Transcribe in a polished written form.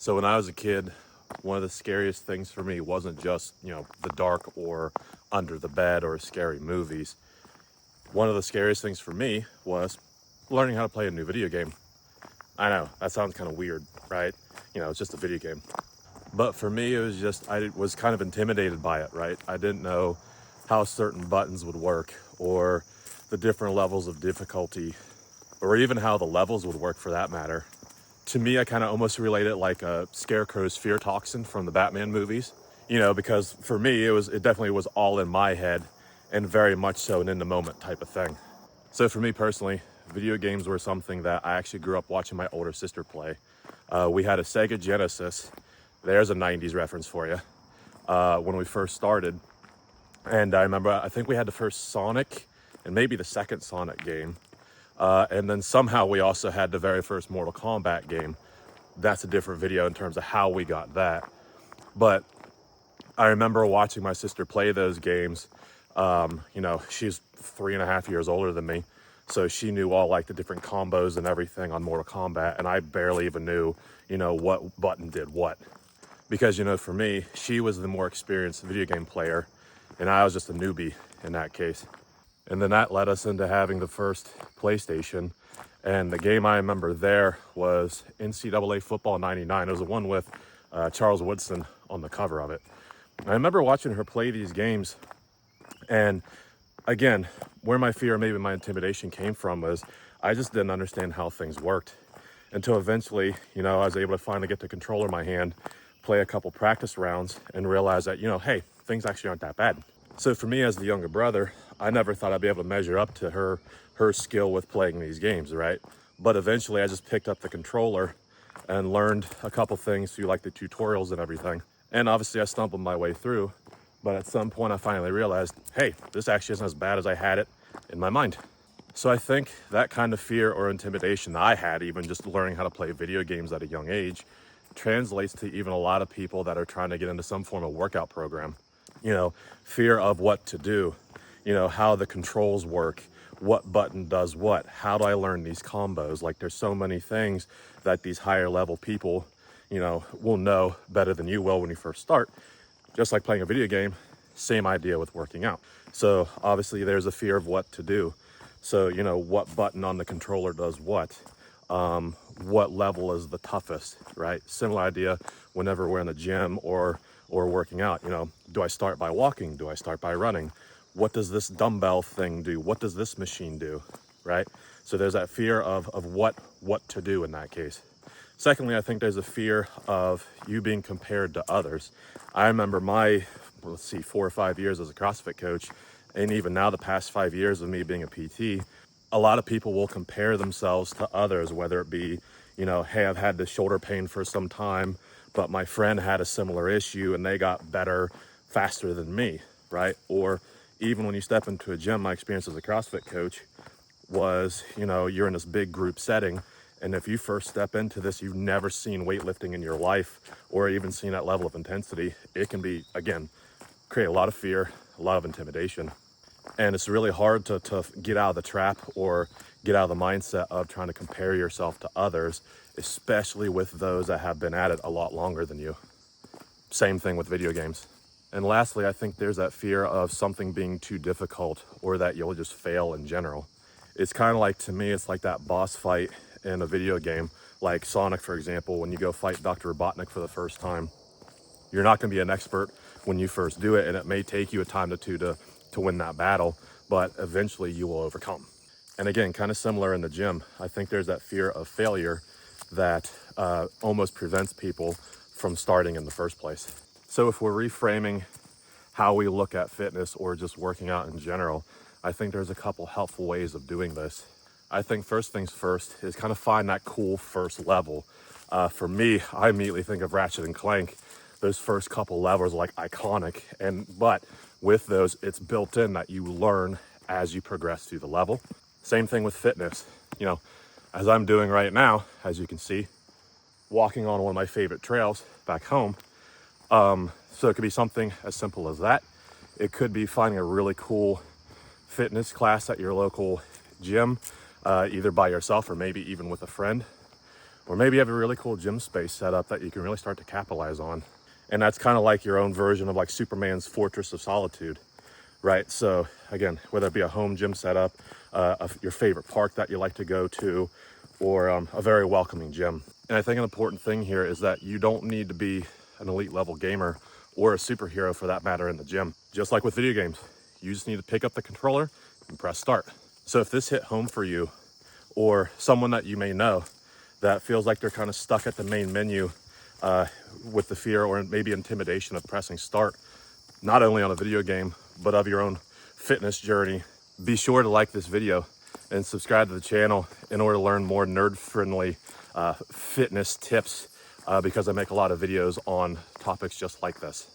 So when I was a kid, one of the scariest things for me wasn't just, the dark or under the bed or scary movies. One of the scariest things for me was learning how to play a new video game. I know, that sounds kind of weird, right? It's just a video game. But for me, it was just, I was kind of intimidated by it, right? I didn't know how certain buttons would work or the different levels of difficulty or even how the levels would work for that matter. To me, I kind of almost relate it like a Scarecrow's fear toxin from the Batman movies, because for me, it definitely was all in my head and very much so an in the moment type of thing. So for me personally, video games were something that I actually grew up watching my older sister play. We had a Sega Genesis. There's a 90s reference for you. When we first started. And I remember, I think we had the first Sonic and maybe the second Sonic game. And then somehow we also had the very first Mortal Kombat game. That's a different video in terms of how we got that. But I remember watching my sister play those games. She's 3.5 years older than me. So she knew all like the different combos and everything on Mortal Kombat. And I barely even knew, what button did what. Because, for me, she was the more experienced video game player. And I was just a newbie in that case. And then that led us into having the first PlayStation. And the game I remember there was NCAA Football 99. It was the one with Charles Woodson on the cover of it. I remember watching her play these games. And again, where my fear, maybe my intimidation came from was I just didn't understand how things worked. Until eventually, I was able to finally get the controller in my hand, play a couple practice rounds, and realize that, hey, things actually aren't that bad. So for me as the younger brother, I never thought I'd be able to measure up to her skill with playing these games, right? But eventually I just picked up the controller and learned a couple things through like the tutorials and everything. And obviously I stumbled my way through, but at some point I finally realized, hey, this actually isn't as bad as I had it in my mind. So I think that kind of fear or intimidation that I had, even just learning how to play video games at a young age, translates to even a lot of people that are trying to get into some form of workout program. Fear of what to do, how the controls work, what button does what, how do I learn these combos? Like there's so many things that these higher level people, will know better than you will when you first start. Just like playing a video game, same idea with working out. So obviously there's a fear of what to do. So, what button on the controller does what level is the toughest, right? Similar idea whenever we're in the gym or working out, do I start by walking? Do I start by running? What does this dumbbell thing do? What does this machine do, right? So there's that fear of what to do in that case. Secondly, I think there's a fear of you being compared to others. I remember my, 4 or 5 years as a CrossFit coach, and even now the past 5 years of me being a PT, a lot of people will compare themselves to others, whether it be, hey, I've had this shoulder pain for some time, but my friend had a similar issue and they got better faster than me, right? Or even when you step into a gym, my experience as a CrossFit coach was, you're in this big group setting. And if you first step into this, you've never seen weightlifting in your life or even seen that level of intensity, it can be, again, create a lot of fear, a lot of intimidation. And it's really hard to get out of the trap or get out of the mindset of trying to compare yourself to others, especially with those that have been at it a lot longer than you. Same thing with video games. And lastly, I think there's that fear of something being too difficult or that you'll just fail in general. It's kind of like, to me, it's like that boss fight in a video game, like Sonic, for example, when you go fight Dr. Robotnik for the first time. You're not going to be an expert when you first do it, and it may take you a time or two to win that battle, but eventually you will overcome. And again, kind of similar in the gym, I think there's that fear of failure that almost prevents people from starting in the first place. So if we're reframing how we look at fitness or just working out in general, I think there's a couple helpful ways of doing this. I think first things first is kind of find that cool first level. For me, I immediately think of Ratchet and Clank. Those first couple levels are like iconic, but with those, it's built in that you learn as you progress through the level. Same thing with fitness. As I'm doing right now, as you can see, walking on one of my favorite trails back home. So it could be something as simple as that. It could be finding a really cool fitness class at your local gym, either by yourself or maybe even with a friend. Or maybe you have a really cool gym space set up that you can really start to capitalize on. And that's kind of like your own version of like Superman's Fortress of Solitude, right? So again, whether it be a home gym setup, your favorite park that you like to go to, or a very welcoming gym. And I think an important thing here is that you don't need to be an elite level gamer or a superhero for that matter in the gym. Just like with video games, you just need to pick up the controller and press start. So if this hit home for you, or someone that you may know that feels like they're kind of stuck at the main menu with the fear or maybe intimidation of pressing start, not only on a video game, but of your own fitness journey, be sure to like this video and subscribe to the channel in order to learn more nerd-friendly fitness tips because I make a lot of videos on topics just like this.